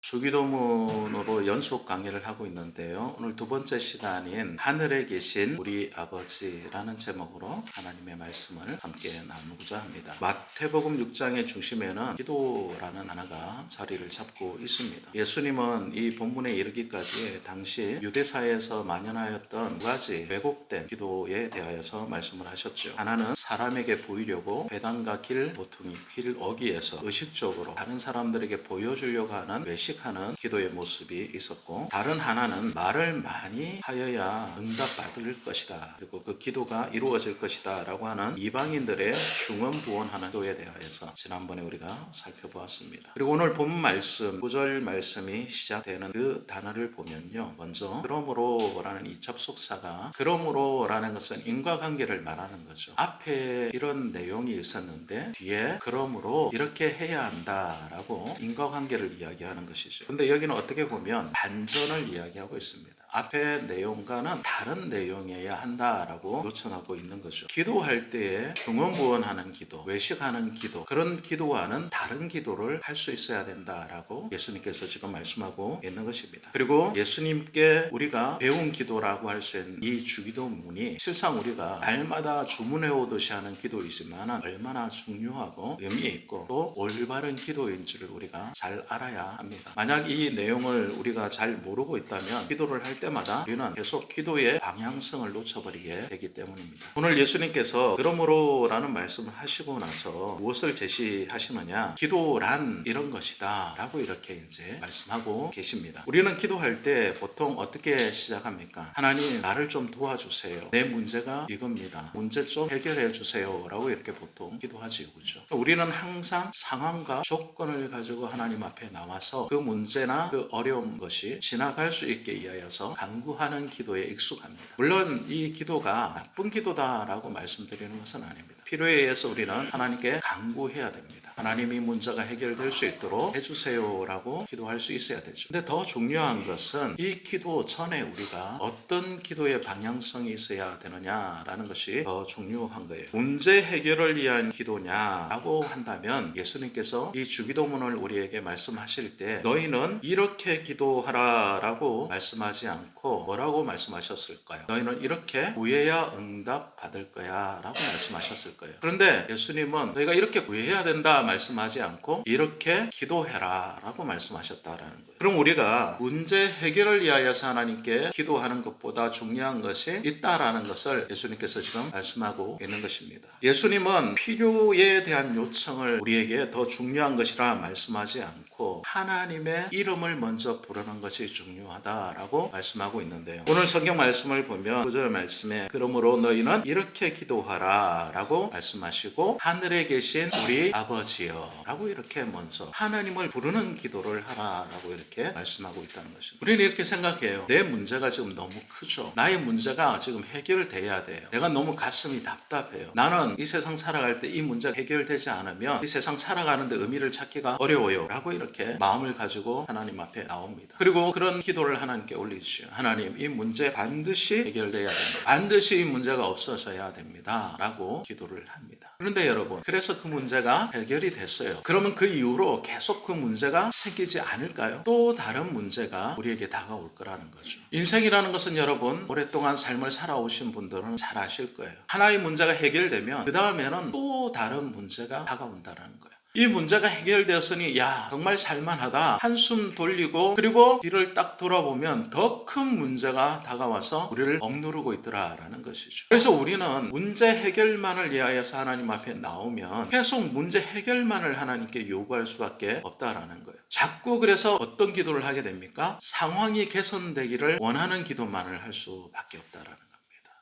주기도문으로 연속 강의를 하고 있는데요. 오늘 두 번째 시간인 하늘에 계신 우리 아버지라는 제목으로 하나님의 말씀을 함께 나누고자 합니다. 마태복음 6장의 중심에는 기도라는 하나가 자리를 잡고 있습니다. 예수님은 이 본문에 이르기까지 당시 유대사에서 만연하였던 두 가지 왜곡된 기도에 대하여서 말씀을 하셨죠. 하나는 사람에게 보이려고 회당과 길, 보통이 길 어귀에서 의식적으로 다른 사람들에게 보여주려고 하는 외식하는 기도의 모습이 있었고, 다른 하나는 말을 많이 하여야 응답받을 것이다, 그리고 그 기도가 이루어질 것이다 라고 하는 이방인들의 중언부언하는 기도에 대하여서 지난번에 우리가 살펴보았습니다. 그리고 오늘 본문 말씀 9절 말씀이 시작되는 그 단어를 보면요, 먼저 그러므로 라는 이 접속사가 그러므로 라는 것은 인과관계를 말하는 거죠. 앞에 이런 내용이 있었는데 뒤에 그러므로 이렇게 해야 한다 라고 인과관계를 이야기하는 것이죠. 근데 여기는 어떻게 보면 반전을 이야기하고 있습니다. 앞의 내용과는 다른 내용이어야 한다라고 요청하고 있는 거죠. 기도할 때에 중언부언하는 기도, 외식하는 기도, 그런 기도와는 다른 기도를 할 수 있어야 된다라고 예수님께서 지금 말씀하고 있는 것입니다. 그리고 예수님께 우리가 배운 기도라고 할 수 있는 이 주기도문이 실상 우리가 날마다 주문해 오듯이 하는 기도이지만 얼마나 중요하고 의미 있고 또 올바른 기도인지를 우리가 잘 알아야 합니다. 만약 이 내용을 우리가 잘 모르고 있다면 기도를 할 때마다 우리는 계속 기도의 방향성을 놓쳐버리게 되기 때문입니다. 오늘 예수님께서 그러므로 라는 말씀을 하시고 나서 무엇을 제시하시느냐, 기도란 이런 것이다 라고 이렇게 이제 말씀하고 계십니다. 우리는 기도할 때 보통 어떻게 시작합니까? 하나님 나를 좀 도와주세요, 내 문제가 이겁니다, 문제 좀 해결해 주세요 라고 이렇게 보통 기도하지, 그렇죠? 우리는 항상 상황과 조건을 가지고 하나님 앞에 나와서 그 문제나 그 어려운 것이 지나갈 수 있게 위하여서 간구하는 기도에 익숙합니다. 물론 이 기도가 나쁜 기도다라고 말씀드리는 것은 아닙니다. 필요에 의해서 우리는 하나님께 간구해야 됩니다. 하나님이 문제가 해결될 수 있도록 해주세요 라고 기도할 수 있어야 되죠. 근데 더 중요한 것은 이 기도 전에 우리가 어떤 기도의 방향성이 있어야 되느냐라는 것이 더 중요한 거예요. 문제 해결을 위한 기도냐라고 한다면 예수님께서 이 주기도문을 우리에게 말씀하실 때 너희는 이렇게 기도하라 라고 말씀하지 않고 뭐라고 말씀하셨을까요? 너희는 이렇게 구해야 응답 받을 거야 라고 말씀하셨을 거예요. 그런데 예수님은 너희가 이렇게 구해야 된다 말씀하지 않고 이렇게 기도해라 라고 말씀하셨다라는 거예요. 그럼 우리가 문제 해결을 위하여서 하나님께 기도하는 것보다 중요한 것이 있다라는 것을 예수님께서 지금 말씀하고 있는 것입니다. 예수님은 필요에 대한 요청을 우리에게 더 중요한 것이라 말씀하지 않고 하나님의 이름을 먼저 부르는 것이 중요하다라고 말씀하고 있는데요. 오늘 성경 말씀을 보면 9절 말씀에 그러므로 너희는 이렇게 기도하라 라고 말씀하시고 하늘에 계신 우리 아버지여 라고 이렇게 먼저 하나님을 부르는 기도를 하라 라고 이렇게 말씀하고 있다는 것입니다. 우리는 이렇게 생각해요. 내 문제가 지금 너무 크죠. 나의 문제가 지금 해결돼야 돼요. 내가 너무 가슴이 답답해요. 나는 이 세상 살아갈 때 이 문제가 해결되지 않으면 이 세상 살아가는데 의미를 찾기가 어려워요 라고 이렇게 마음을 가지고 하나님 앞에 나옵니다. 그리고 그런 기도를 하나님께 올리시죠. 하나님, 이 문제 반드시 해결돼야 됩니다. 반드시 이 문제가 없어져야 됩니다 라고 기도를 합니다. 그런데 여러분, 그래서 그 문제가 해결이 됐어요. 그러면 그 이후로 계속 그 문제가 생기지 않을까요? 또 다른 문제가 우리에게 다가올 거라는 거죠. 인생이라는 것은 여러분, 오랫동안 삶을 살아오신 분들은 잘 아실 거예요. 하나의 문제가 해결되면 그 다음에는 또 다른 문제가 다가온다는 거예요. 이 문제가 해결되었으니 야 정말 살만하다 한숨 돌리고 그리고 뒤를 딱 돌아보면 더 큰 문제가 다가와서 우리를 억누르고 있더라라는 것이죠. 그래서 우리는 문제 해결만을 위하여서 하나님 앞에 나오면 계속 문제 해결만을 하나님께 요구할 수밖에 없다라는 거예요. 자꾸 그래서 어떤 기도를 하게 됩니까? 상황이 개선되기를 원하는 기도만을 할 수밖에 없다라는 거예요.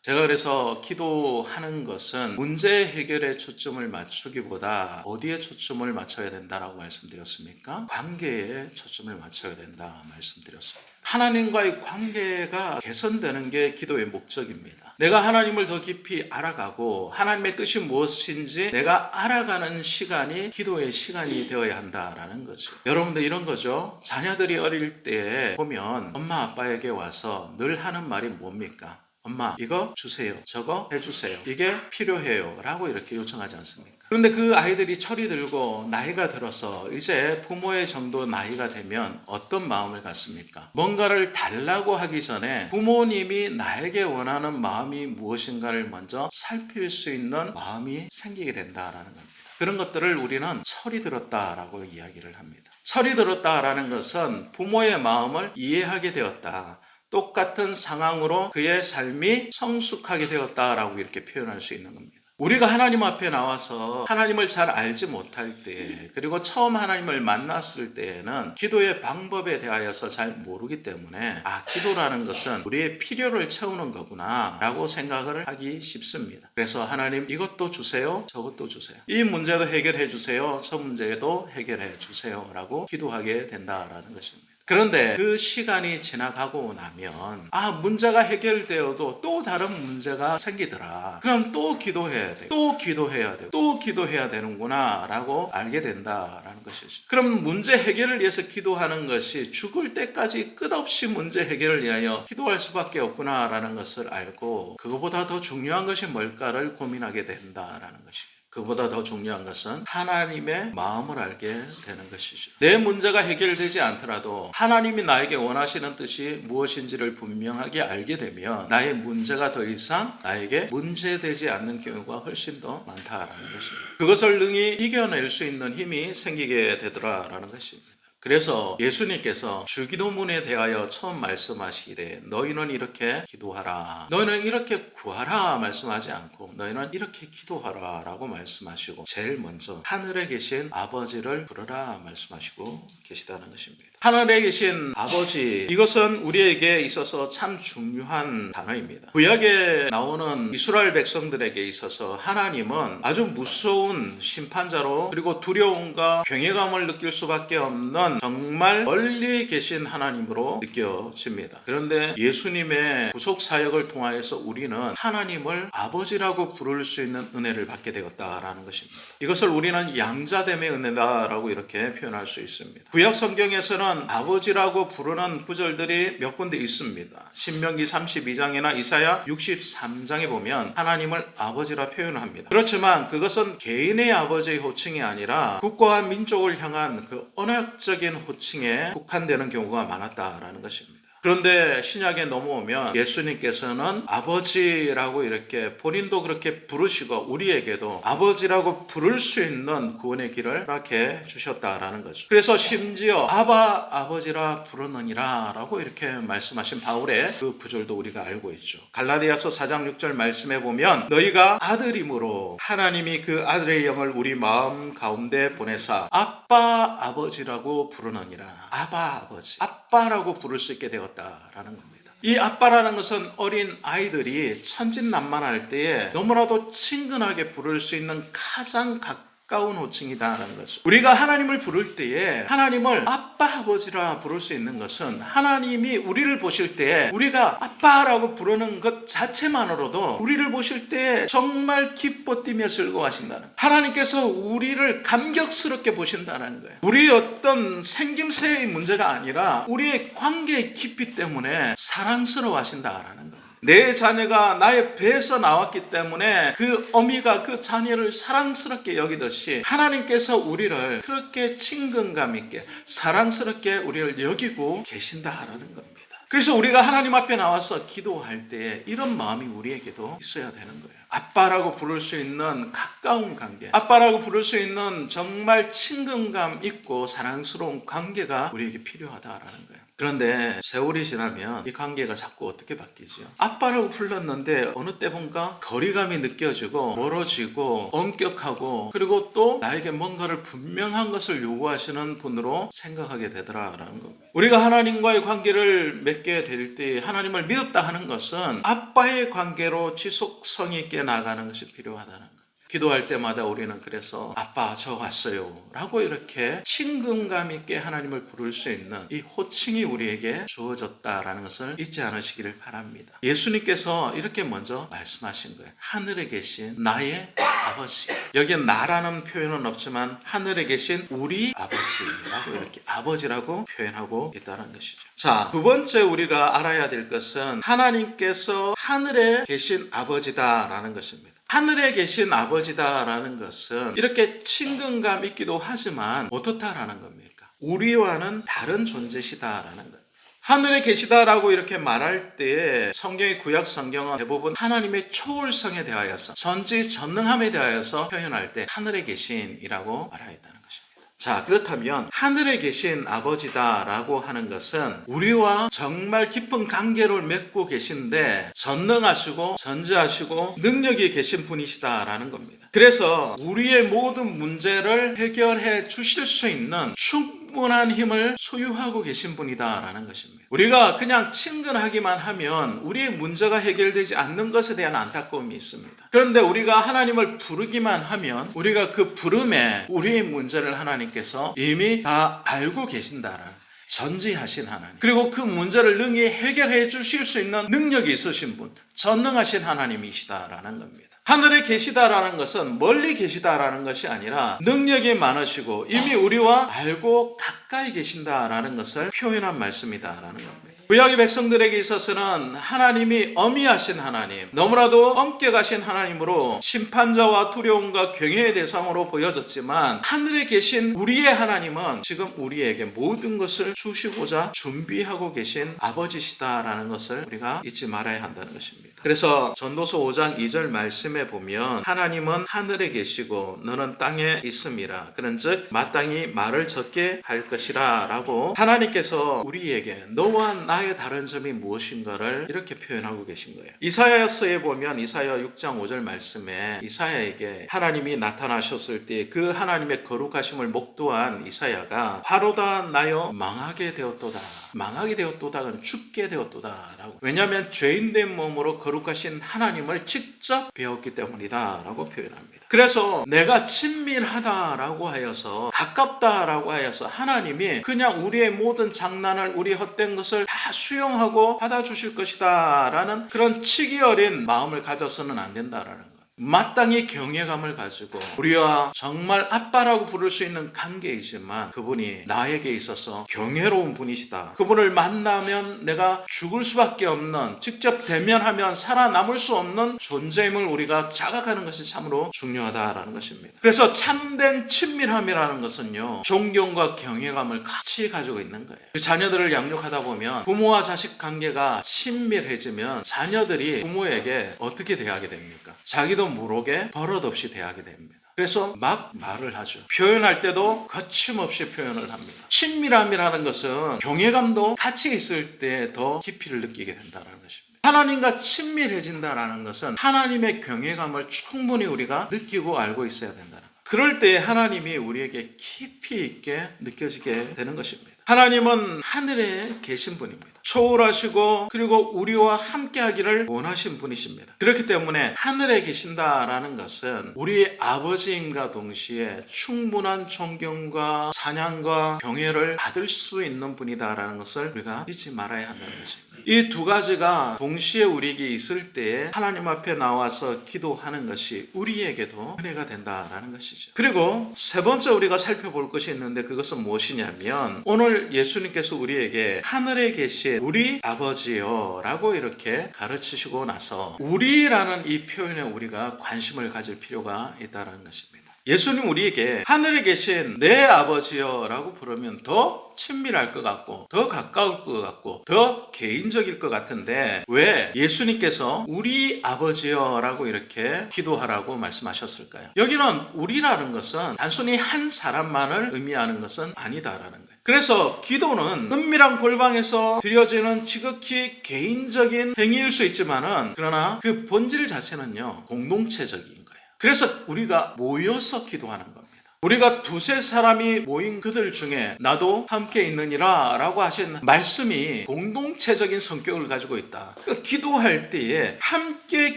제가 그래서 기도하는 것은 문제 해결에 초점을 맞추기보다 어디에 초점을 맞춰야 된다라고 말씀드렸습니까? 관계에 초점을 맞춰야 된다 말씀드렸습니다. 하나님과의 관계가 개선되는 게 기도의 목적입니다. 내가 하나님을 더 깊이 알아가고 하나님의 뜻이 무엇인지 내가 알아가는 시간이 기도의 시간이 되어야 한다라는 거죠. 여러분들 이런 거죠. 자녀들이 어릴 때 보면 엄마 아빠에게 와서 늘 하는 말이 뭡니까? 엄마 이거 주세요, 저거 해주세요, 이게 필요해요 라고 이렇게 요청하지 않습니까? 그런데 그 아이들이 철이 들고 나이가 들어서 이제 부모의 정도 나이가 되면 어떤 마음을 갖습니까? 뭔가를 달라고 하기 전에 부모님이 나에게 원하는 마음이 무엇인가를 먼저 살필 수 있는 마음이 생기게 된다라는 겁니다. 그런 것들을 우리는 철이 들었다라고 이야기를 합니다. 철이 들었다라는 것은 부모의 마음을 이해하게 되었다, 똑같은 상황으로 그의 삶이 성숙하게 되었다라고 이렇게 표현할 수 있는 겁니다. 우리가 하나님 앞에 나와서 하나님을 잘 알지 못할 때, 그리고 처음 하나님을 만났을 때에는 기도의 방법에 대하여서 잘 모르기 때문에 기도라는 것은 우리의 필요를 채우는 거구나 라고 생각을 하기 쉽습니다. 그래서 하나님 이것도 주세요, 저것도 주세요, 이 문제도 해결해 주세요, 저 문제도 해결해 주세요 라고 기도하게 된다라는 것입니다. 그런데 그 시간이 지나가고 나면 문제가 해결되어도 또 다른 문제가 생기더라. 그럼 또 기도해야 돼, 또 기도해야 돼, 또 기도해야 되는구나 라고 알게 된다라는 것이죠. 그럼 문제 해결을 위해서 기도하는 것이 죽을 때까지 끝없이 문제 해결을 위하여 기도할 수밖에 없구나 라는 것을 알고, 그거보다 더 중요한 것이 뭘까를 고민하게 된다라는 것이죠. 그보다 더 중요한 것은 하나님의 마음을 알게 되는 것이죠. 내 문제가 해결되지 않더라도 하나님이 나에게 원하시는 뜻이 무엇인지를 분명하게 알게 되면 나의 문제가 더 이상 나에게 문제되지 않는 경우가 훨씬 더 많다라는 것입니다. 그것을 능히 이겨낼 수 있는 힘이 생기게 되더라라는 것입니다. 그래서 예수님께서 주기도문에 대하여 처음 말씀하시기에 너희는 이렇게 기도하라, 너희는 이렇게 구하라 말씀하지 않고 너희는 이렇게 기도하라 라고 말씀하시고, 제일 먼저 하늘에 계신 아버지를 부르라 말씀하시고 계시다는 것입니다. 하늘에 계신 아버지, 이것은 우리에게 있어서 참 중요한 단어입니다. 구약에 나오는 이스라엘 백성들에게 있어서 하나님은 아주 무서운 심판자로, 그리고 두려움과 경외감을 느낄 수밖에 없는 정말 멀리 계신 하나님으로 느껴집니다. 그런데 예수님의 구속 사역을 통하여서 우리는 하나님을 아버지라고 부를 수 있는 은혜를 받게 되었다라는 것입니다. 이것을 우리는 양자됨의 은혜다라고 이렇게 표현할 수 있습니다. 구약 성경에서는 아버지라고 부르는 구절들이 몇 군데 있습니다. 신명기 32장이나 이사야 63장에 보면 하나님을 아버지라 표현합니다. 그렇지만 그것은 개인의 아버지의 호칭이 아니라 국가와 민족을 향한 그 언약적인 호칭에 국한되는 경우가 많았다라는 것입니다. 그런데 신약에 넘어오면 예수님께서는 아버지라고 이렇게 본인도 그렇게 부르시고 우리에게도 아버지라고 부를 수 있는 구원의 길을 허락해 주셨다라는 거죠. 그래서 심지어 아바 아버지라 부르느니라 라고 이렇게 말씀하신 바울의 그 구절도 우리가 알고 있죠. 갈라디아서 4장 6절 말씀에 보면 너희가 아들임으로 하나님이 그 아들의 영을 우리 마음 가운데 보내사 아빠 아버지라고 부르느니라. 아바 아버지, 아빠라고 부를 수 있게 되었다라는 겁니다. 이 아빠라는 것은 어린 아이들이 천진난만할 때에 너무나도 친근하게 부를 수 있는 가장 가까운 호칭이다라는 거죠. 우리가 하나님을 부를 때에 하나님을 아빠 아버지라 부를 수 있는 것은 하나님이 우리를 보실 때 우리가 아빠라고 부르는 것 자체만으로도 우리를 보실 때 정말 기뻐 뛰며 즐거워하신다는, 하나님께서 우리를 감격스럽게 보신다는 거예요. 우리의 어떤 생김새의 문제가 아니라 우리의 관계의 깊이 때문에 사랑스러워하신다라는 거예요. 내 자녀가 나의 배에서 나왔기 때문에 그 어미가 그 자녀를 사랑스럽게 여기듯이 하나님께서 우리를 그렇게 친근감 있게 사랑스럽게 우리를 여기고 계신다라는 겁니다. 그래서 우리가 하나님 앞에 나와서 기도할 때 이런 마음이 우리에게도 있어야 되는 거예요. 아빠라고 부를 수 있는 가까운 관계, 아빠라고 부를 수 있는 정말 친근감 있고 사랑스러운 관계가 우리에게 필요하다라는 거예요. 그런데 세월이 지나면 이 관계가 자꾸 어떻게 바뀌죠? 아빠라고 불렀는데 어느 때본가 거리감이 느껴지고 멀어지고 엄격하고, 그리고 또 나에게 뭔가를 분명한 것을 요구하시는 분으로 생각하게 되더라라는 겁니다. 우리가 하나님과의 관계를 맺게 될 때 하나님을 믿었다 하는 것은 아빠의 관계로 지속성 있게 나가는 것이 필요하다는 거예요. 기도할 때마다 우리는 그래서 아빠 저 왔어요 라고 이렇게 친근감 있게 하나님을 부를 수 있는 이 호칭이 우리에게 주어졌다라는 것을 잊지 않으시기를 바랍니다. 예수님께서 이렇게 먼저 말씀하신 거예요. 하늘에 계신 나의 아버지. 여기에 나라는 표현은 없지만 하늘에 계신 우리 아버지라고 이렇게 아버지라고 표현하고 있다는 것이죠. 자, 두 번째 우리가 알아야 될 것은 하나님께서 하늘에 계신 아버지다라는 것입니다. 하늘에 계신 아버지다라는 것은 이렇게 친근감 있기도 하지만 어떻다라는 겁니까? 우리와는 다른 존재시다라는 거예요. 하늘에 계시다라고 이렇게 말할 때 성경의 구약 성경은 대부분 하나님의 초월성에 대하여서 전지전능함에 대하여서 표현할 때 하늘에 계신이라고 말하였다는 것입니다. 자, 그렇다면 하늘에 계신 아버지다라고 하는 것은 우리와 정말 깊은 관계를 맺고 계신데 전능하시고 전지하시고 능력이 계신 분이시다라는 겁니다. 그래서 우리의 모든 문제를 해결해 주실 수 있는 충분한 힘을 소유하고 계신 분이다라는 것입니다. 우리가 그냥 친근하기만 하면 우리의 문제가 해결되지 않는 것에 대한 안타까움이 있습니다. 그런데 우리가 하나님을 부르기만 하면 우리가 그 부름에 우리의 문제를 하나님께서 이미 다 알고 계신다라는 전지하신 하나님, 그리고 그 문제를 능히 해결해 주실 수 있는 능력이 있으신 분, 전능하신 하나님이시다라는 겁니다. 하늘에 계시다라는 것은 멀리 계시다라는 것이 아니라 능력이 많으시고 이미 우리와 알고 가까이 계신다라는 것을 표현한 말씀이다라는 겁니다. 구약의 백성들에게 있어서는 하나님이 어미하신 하나님, 너무나도 엄격하신 하나님으로 심판자와 두려움과 경외의 대상으로 보여졌지만 하늘에 계신 우리의 하나님은 지금 우리에게 모든 것을 주시고자 준비하고 계신 아버지시다라는 것을 우리가 잊지 말아야 한다는 것입니다. 그래서 전도서 5장 2절 말씀에 보면 하나님은 하늘에 계시고 너는 땅에 있음이라 그런즉 마땅히 말을 적게 할 것이라 라고 하나님께서 우리에게 너와 나의 다른 점이 무엇인가를 이렇게 표현하고 계신 거예요. 이사야서에 보면 이사야 6장 5절 말씀에 이사야에게 하나님이 나타나셨을 때 그 하나님의 거룩하심을 목도한 이사야가 화로다 나여 망하게 되었도다. 망하게 되었도다는 죽게 되었도다 라고. 왜냐하면 죄인된 몸으로 거룩하신 하나님을 직접 배웠기 때문이다 라고 표현합니다. 그래서 내가 친밀하다라고 하여서 가깝다라고 하여서 하나님이 그냥 우리의 모든 장난을 우리 헛된 것을 다 수용하고 받아주실 것이다 라는 그런 치기 어린 마음을 가져서는 안 된다라는 거예요. 마땅히 경외감을 가지고 우리와 정말 아빠라고 부를 수 있는 관계이지만 그분이 나에게 있어서 경외로운 분이시다. 그분을 만나면 내가 죽을 수밖에 없는, 직접 대면하면 살아남을 수 없는 존재임을 우리가 자각하는 것이 참으로 중요하다라는 것입니다. 그래서 참된 친밀함이라는 것은요, 존경과 경외감을 같이 가지고 있는 거예요. 자녀들을 양육하다 보면 부모와 자식 관계가 친밀해지면 자녀들이 부모에게 어떻게 대하게 됩니까? 자기도 모르게 버릇없이 대하게 됩니다. 그래서 막 말을 하죠. 표현할 때도 거침없이 표현을 합니다. 친밀함이라는 것은 경외감도 같이 있을 때 더 깊이를 느끼게 된다는 것입니다. 하나님과 친밀해진다는 것은 하나님의 경외감을 충분히 우리가 느끼고 알고 있어야 된다는 거예요. 그럴 때 하나님이 우리에게 깊이 있게 느껴지게 되는 것입니다. 하나님은 하늘에 계신 분입니다. 초월하시고 그리고 우리와 함께 하기를 원하신 분이십니다. 그렇기 때문에 하늘에 계신다라는 것은 우리의 아버지임과 동시에 충분한 존경과 찬양과 경외를 받을 수 있는 분이다라는 것을 우리가 잊지 말아야 한다는 것입니다. 이 두 가지가 동시에 우리에게 있을 때에 하나님 앞에 나와서 기도하는 것이 우리에게도 은혜가 된다라는 것이죠. 그리고 세 번째 우리가 살펴볼 것이 있는데 그것은 무엇이냐면 오늘 예수님께서 우리에게 하늘에 계신 우리 아버지요 라고 이렇게 가르치시고 나서 우리라는 이 표현에 우리가 관심을 가질 필요가 있다는 것입니다. 예수님 우리에게 하늘에 계신 내 아버지요 라고 부르면 더 친밀할 것 같고 더 가까울 것 같고 더 개인적일 것 같은데 왜 예수님께서 우리 아버지요 라고 이렇게 기도하라고 말씀하셨을까요? 여기는 우리라는 것은 단순히 한 사람만을 의미하는 것은 아니다라는 거예요. 그래서 기도는 은밀한 골방에서 드려지는 지극히 개인적인 행위일 수 있지만은 그러나 그 본질 자체는요 공동체적인 거예요. 그래서 우리가 모여서 기도하는 겁니다. 우리가 두세 사람이 모인 그들 중에 나도 함께 있느니라 라고 하신 말씀이 공동체적인 성격을 가지고 있다. 그러니까 기도할 때에 함께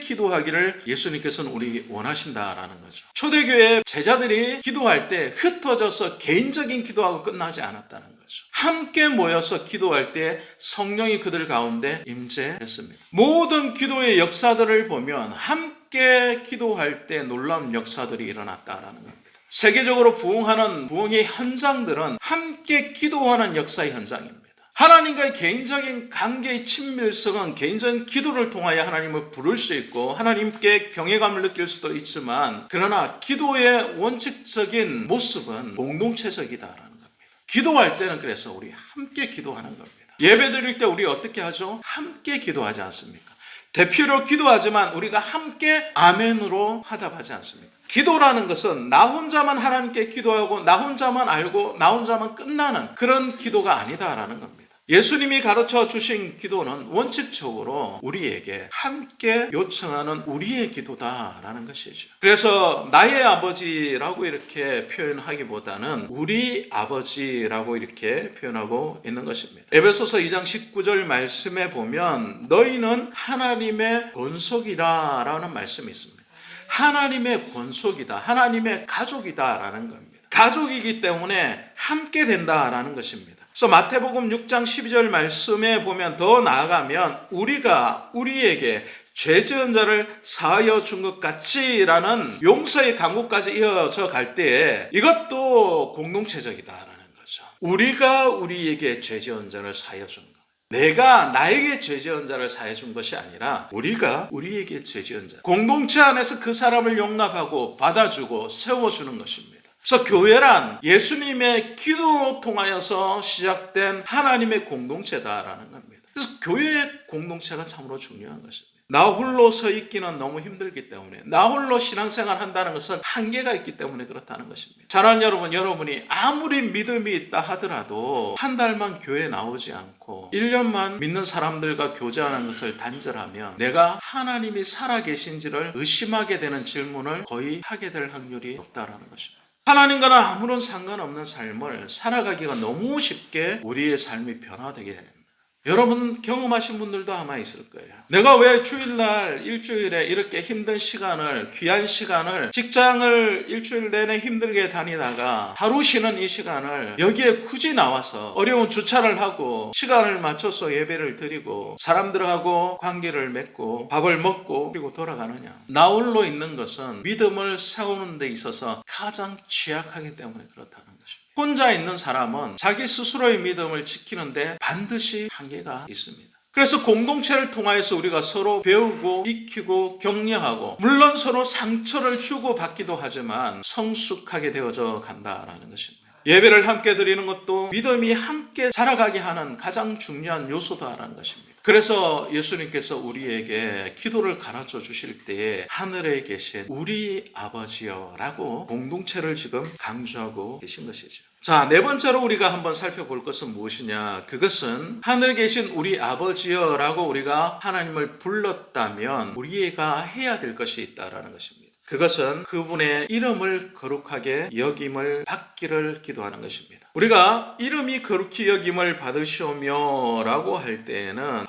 기도하기를 예수님께서는 우리에게 원하신다라는 거죠. 초대교회 제자들이 기도할 때 흩어져서 개인적인 기도하고 끝나지 않았다는 거죠. 함께 모여서 기도할 때 성령이 그들 가운데 임재했습니다. 모든 기도의 역사들을 보면 함께 함께 기도할 때 놀라운 역사들이 일어났다라는 겁니다. 세계적으로 부흥하는 부흥의 현장들은 함께 기도하는 역사의 현장입니다. 하나님과의 개인적인 관계의 친밀성은 개인적인 기도를 통하여 하나님을 부를 수 있고 하나님께 경외감을 느낄 수도 있지만, 그러나 기도의 원칙적인 모습은 공동체적이다라는 겁니다. 기도할 때는 그래서 우리 함께 기도하는 겁니다. 예배 드릴 때 우리 어떻게 하죠? 함께 기도하지 않습니까? 대표로 기도하지만 우리가 함께 아멘으로 화답하지 않습니까? 기도라는 것은 나 혼자만 하나님께 기도하고 나 혼자만 알고 나 혼자만 끝나는 그런 기도가 아니다라는 겁니다. 예수님이 가르쳐 주신 기도는 원칙적으로 우리에게 함께 요청하는 우리의 기도다라는 것이죠. 그래서 나의 아버지라고 이렇게 표현하기보다는 우리 아버지라고 이렇게 표현하고 있는 것입니다. 에베소서 2장 19절 말씀에 보면 너희는 하나님의 권속이라라는 말씀이 있습니다. 하나님의 권속이다, 하나님의 가족이다라는 겁니다. 가족이기 때문에 함께 된다라는 것입니다. 그래서 마태복음 6장 12절 말씀에 보면 더 나아가면 우리가 우리에게 죄 지은 자를 사하여 준 것 같이라는 용서의 강구까지 이어져 갈 때에 이것도 공동체적이다라는 거죠. 우리가 우리에게 죄 지은 자를 사하여 준 것. 내가 나에게 죄 지은 자를 사해 준 것이 아니라 우리가 우리에게 죄 지은 자, 공동체 안에서 그 사람을 용납하고 받아주고 세워주는 것입니다. 그래서 교회란 예수님의 기도로 통하여서 시작된 하나님의 공동체다라는 겁니다. 그래서 교회의 공동체가 참으로 중요한 것입니다. 나 홀로 서 있기는 너무 힘들기 때문에, 나 홀로 신앙생활 한다는 것은 한계가 있기 때문에 그렇다는 것입니다. 사랑하는 여러분, 여러분이 아무리 믿음이 있다 하더라도 한 달만 교회 나오지 않고 1년만 믿는 사람들과 교제하는 것을 단절하면 내가 하나님이 살아계신지를 의심하게 되는 질문을 거의 하게 될 확률이 높다라는 것입니다. 하나님과는 아무런 상관없는 삶을 살아가기가 너무 쉽게 우리의 삶이 변화되게 됩니다. 여러분 경험하신 분들도 아마 있을 거예요. 내가 왜 주일날 일주일에 이렇게 힘든 시간을, 귀한 시간을, 직장을 일주일 내내 힘들게 다니다가 하루 쉬는 이 시간을 여기에 굳이 나와서 어려운 주차를 하고 시간을 맞춰서 예배를 드리고 사람들하고 관계를 맺고 밥을 먹고 그리고 돌아가느냐. 나 홀로 있는 것은 믿음을 세우는 데 있어서 가장 취약하기 때문에 그렇다는 것입니다. 혼자 있는 사람은 자기 스스로의 믿음을 지키는데 반드시 한계가 있습니다. 그래서 공동체를 통하여서 우리가 서로 배우고 익히고 격려하고 물론 서로 상처를 주고받기도 하지만 성숙하게 되어져 간다라는 것입니다. 예배를 함께 드리는 것도 믿음이 함께 자라가게 하는 가장 중요한 요소다라는 것입니다. 그래서 예수님께서 우리에게 기도를 가르쳐 주실 때에 하늘에 계신 우리 아버지여라고 공동체를 지금 강조하고 계신 것이죠. 자, 네 번째로 우리가 한번 살펴볼 것은 무엇이냐? 그것은 하늘에 계신 우리 아버지여라고 우리가 하나님을 불렀다면 우리가 해야 될 것이 있다라는 것입니다. 그것은 그분의 이름을 거룩하게 여김을 받기를 기도하는 것입니다. 우리가 이름이 거룩히 여김을 받으시오며 라고 할 때에는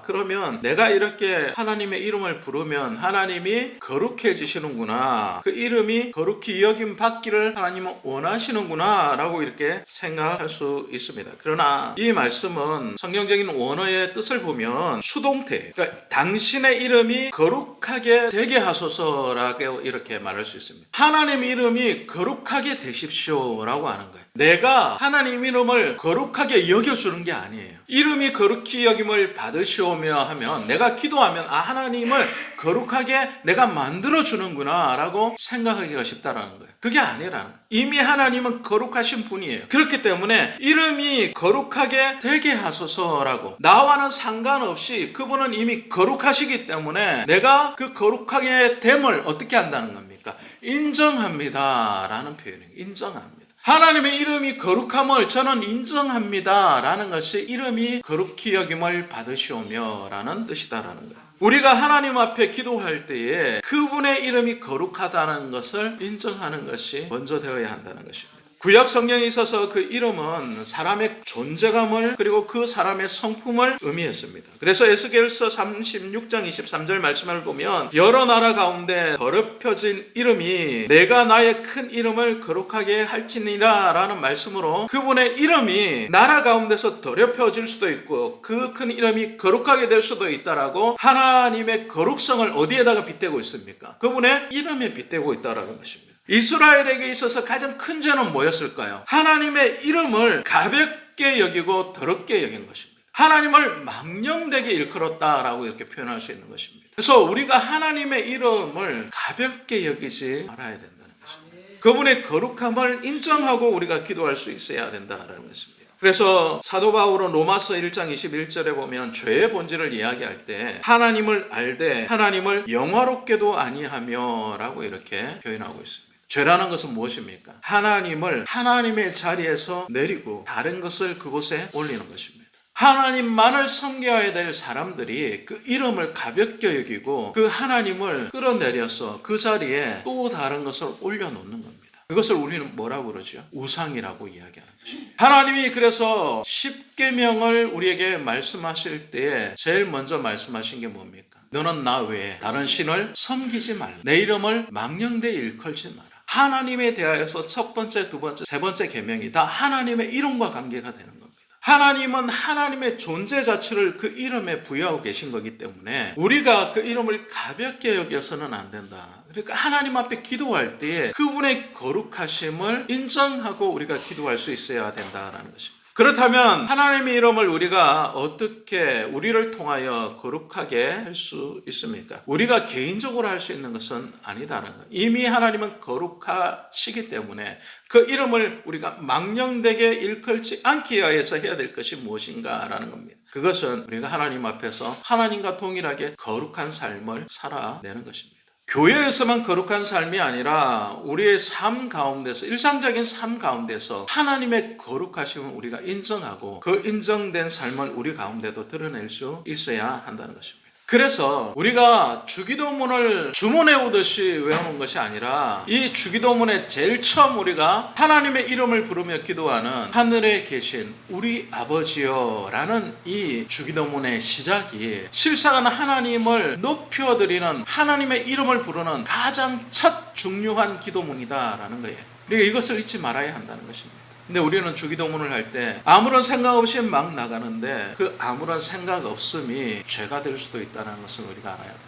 그러면 내가 이렇게 하나님의 이름을 부르면 하나님이 거룩해지시는구나, 그 이름이 거룩히 여김 받기를 하나님은 원하시는구나 라고 이렇게 생각할 수 있습니다. 그러나 이 말씀은 성경적인 원어의 뜻을 보면 수동태, 그러니까 당신의 이름이 거룩하게 되게 하소서라고 이렇게 말할 수 있습니다. 하나님의 이름이 거룩하게 되십시오 라고 하는 거예요. 내가 하나님 이름을 거룩하게 여겨주는 게 아니에요. 이름이 거룩히 여김을 받으시오며 하면 내가 기도하면 하나님을 거룩하게 내가 만들어주는구나 라고 생각하기가 쉽다라는 거예요. 그게 아니라는 거예요. 이미 하나님은 거룩하신 분이에요. 그렇기 때문에 이름이 거룩하게 되게 하소서라고, 나와는 상관없이 그분은 이미 거룩하시기 때문에 내가 그 거룩하게 됨을 어떻게 한다는 겁니까? 인정합니다 라는 표현이에요. 인정합니다. 하나님의 이름이 거룩함을 저는 인정합니다 라는 것이 이름이 거룩히 여김을 받으시오며 라는 뜻이다라는 거예요. 우리가 하나님 앞에 기도할 때에 그분의 이름이 거룩하다는 것을 인정하는 것이 먼저 되어야 한다는 것입니다. 구약 성경에 있어서 그 이름은 사람의 존재감을 그리고 그 사람의 성품을 의미했습니다. 그래서 에스겔서 36장 23절 말씀을 보면 여러 나라 가운데 더럽혀진 이름이 내가 나의 큰 이름을 거룩하게 할지니라 라는 말씀으로 그분의 이름이 나라 가운데서 더럽혀질 수도 있고 그 큰 이름이 거룩하게 될 수도 있다라고 하나님의 거룩성을 어디에다가 빗대고 있습니까? 그분의 이름에 빗대고 있다라는 것입니다. 이스라엘에게 있어서 가장 큰 죄는 뭐였을까요? 하나님의 이름을 가볍게 여기고 더럽게 여긴 것입니다. 하나님을 망령되게 일컬었다라고 이렇게 표현할 수 있는 것입니다. 그래서 우리가 하나님의 이름을 가볍게 여기지 말아야 된다는 것입니다. 그분의 거룩함을 인정하고 우리가 기도할 수 있어야 된다는 것입니다. 그래서 사도 바울은 로마서 1장 21절에 보면 죄의 본질을 이야기할 때 하나님을 알되 하나님을 영화롭게도 아니하며 라고 이렇게 표현하고 있습니다. 죄라는 것은 무엇입니까? 하나님을 하나님의 자리에서 내리고 다른 것을 그곳에 올리는 것입니다. 하나님만을 섬겨야 될 사람들이 그 이름을 가볍게 여기고 그 하나님을 끌어내려서 그 자리에 또 다른 것을 올려놓는 겁니다. 그것을 우리는 뭐라고 그러죠? 우상이라고 이야기하는 것입니다. 하나님이 그래서 십계명을 우리에게 말씀하실 때에 제일 먼저 말씀하신 게 뭡니까? 너는 나 외에 다른 신을 섬기지 말라. 내 이름을 망령되이 일컬지 마라. 하나님에 대하여서 첫 번째, 두 번째, 세 번째 계명이 다 하나님의 이름과 관계가 되는 겁니다. 하나님은 하나님의 존재 자체를 그 이름에 부여하고 계신 거기 때문에 우리가 그 이름을 가볍게 여겨서는 안 된다. 그러니까 하나님 앞에 기도할 때에 그분의 거룩하심을 인정하고 우리가 기도할 수 있어야 된다는 것입니다. 그렇다면 하나님의 이름을 우리가 어떻게 우리를 통하여 거룩하게 할 수 있습니까? 우리가 개인적으로 할 수 있는 것은 아니다는 것. 이미 하나님은 거룩하시기 때문에 그 이름을 우리가 망령되게 일컬지 않기 위해서 해야 될 것이 무엇인가라는 겁니다. 그것은 우리가 하나님 앞에서 하나님과 동일하게 거룩한 삶을 살아내는 것입니다. 교회에서만 거룩한 삶이 아니라 우리의 삶 가운데서 일상적인 삶 가운데서 하나님의 거룩하심을 우리가 인정하고 그 인정된 삶을 우리 가운데도 드러낼 수 있어야 한다는 것입니다. 그래서 우리가 주기도문을 주문해 오듯이 외우는 것이 아니라 이 주기도문에 제일 처음 우리가 하나님의 이름을 부르며 기도하는 하늘에 계신 우리 아버지여 라는 이 주기도문의 시작이 실상은 하나님을 높여드리는 하나님의 이름을 부르는 가장 첫 중요한 기도문이다 라는 거예요. 우리가 이것을 잊지 말아야 한다는 것입니다. 근데 우리는 주기도문을 할 때 아무런 생각 없이 막 나가는데 그 아무런 생각 없음이 죄가 될 수도 있다는 것을 우리가 알아야 된다.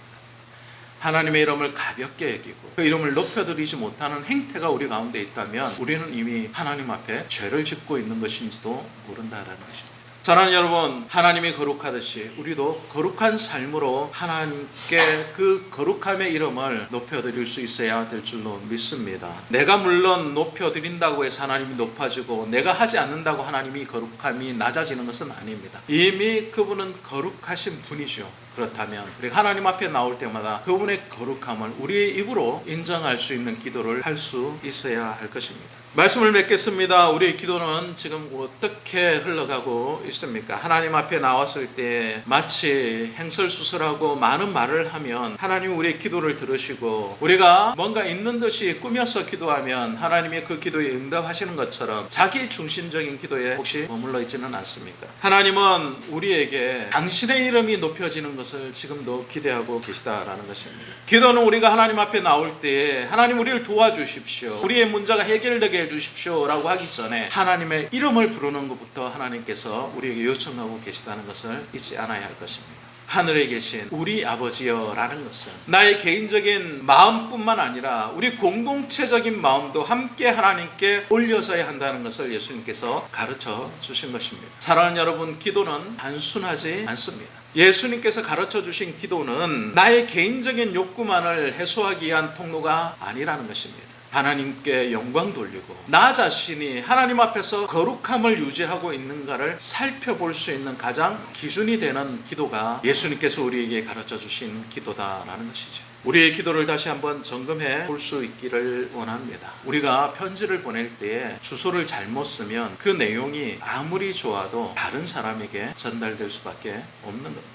하나님의 이름을 가볍게 여기고 그 이름을 높여드리지 못하는 행태가 우리 가운데 있다면 우리는 이미 하나님 앞에 죄를 짓고 있는 것인지도 모른다는 것입니다. 사랑하는 여러분, 하나님이 거룩하듯이 우리도 거룩한 삶으로 하나님께 그 거룩함의 이름을 높여드릴 수 있어야 될 줄로 믿습니다. 내가 물론 높여드린다고 해서 하나님이 높아지고 내가 하지 않는다고 하나님이 거룩함이 낮아지는 것은 아닙니다. 이미 그분은 거룩하신 분이죠. 그렇다면 우리가 하나님 앞에 나올 때마다 그분의 거룩함을 우리의 입으로 인정할 수 있는 기도를 할 수 있어야 할 것입니다. 말씀을 맺겠습니다. 우리의 기도는 지금 어떻게 흘러가고 있습니까? 하나님 앞에 나왔을 때 마치 행설수설하고 많은 말을 하면 하나님 우리의 기도를 들으시고 우리가 뭔가 있는 듯이 꾸며서 기도하면 하나님이 그 기도에 응답하시는 것처럼 자기 중심적인 기도에 혹시 머물러 있지는 않습니까? 하나님은 우리에게 당신의 이름이 높여지는 것을 지금도 기대하고 계시다라는 것입니다. 기도는 우리가 하나님 앞에 나올 때 하나님 우리를 도와주십시오. 우리의 문제가 해결되게 해주십시오 라고 하기 전에 하나님의 이름을 부르는 것부터 하나님께서 우리에게 요청하고 계시다는 것을 잊지 않아야 할 것입니다. 하늘에 계신 우리 아버지여 라는 것은 나의 개인적인 마음뿐만 아니라 우리 공동체적인 마음도 함께 하나님께 올려서야 한다는 것을 예수님께서 가르쳐 주신 것입니다. 사랑하는 여러분, 기도는 단순하지 않습니다. 예수님께서 가르쳐 주신 기도는 나의 개인적인 욕구만을 해소하기 위한 통로가 아니라는 것입니다. 하나님께 영광 돌리고 나 자신이 하나님 앞에서 거룩함을 유지하고 있는가를 살펴볼 수 있는 가장 기준이 되는 기도가 예수님께서 우리에게 가르쳐 주신 기도다라는 것이죠. 우리의 기도를 다시 한번 점검해 볼 수 있기를 원합니다. 우리가 편지를 보낼 때에 주소를 잘못 쓰면 그 내용이 아무리 좋아도 다른 사람에게 전달될 수밖에 없는 겁니다.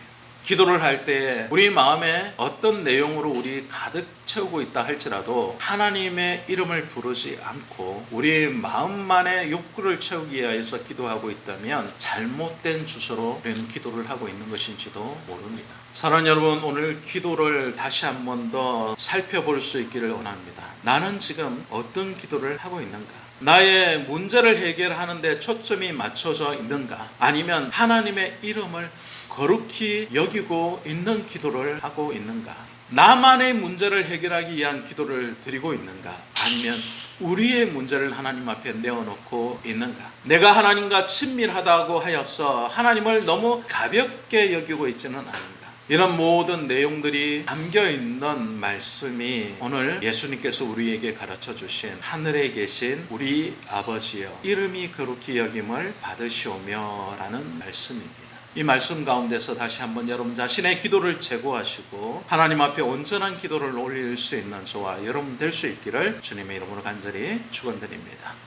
기도를 할 때 우리 마음에 어떤 내용으로 우리 가득 채우고 있다 할지라도 하나님의 이름을 부르지 않고 우리 마음만의 욕구를 채우기 위해서 기도하고 있다면 잘못된 주소로 우리는 기도를 하고 있는 것인지도 모릅니다. 사랑하는 여러분, 오늘 기도를 다시 한 번 더 살펴볼 수 있기를 원합니다. 나는 지금 어떤 기도를 하고 있는가? 나의 문제를 해결하는 데 초점이 맞춰져 있는가? 아니면 하나님의 이름을 거룩히 여기고 있는 기도를 하고 있는가? 나만의 문제를 해결하기 위한 기도를 드리고 있는가? 아니면 우리의 문제를 하나님 앞에 내어놓고 있는가? 내가 하나님과 친밀하다고 하여서 하나님을 너무 가볍게 여기고 있지는 않은가? 이런 모든 내용들이 담겨있는 말씀이 오늘 예수님께서 우리에게 가르쳐 주신 하늘에 계신 우리 아버지여 이름이 거룩히 여김을 받으시오며 라는 말씀입니다. 이 말씀 가운데서 다시 한번 여러분 자신의 기도를 제고하시고 하나님 앞에 온전한 기도를 올릴 수 있는 저와 여러분 될 수 있기를 주님의 이름으로 간절히 축원드립니다.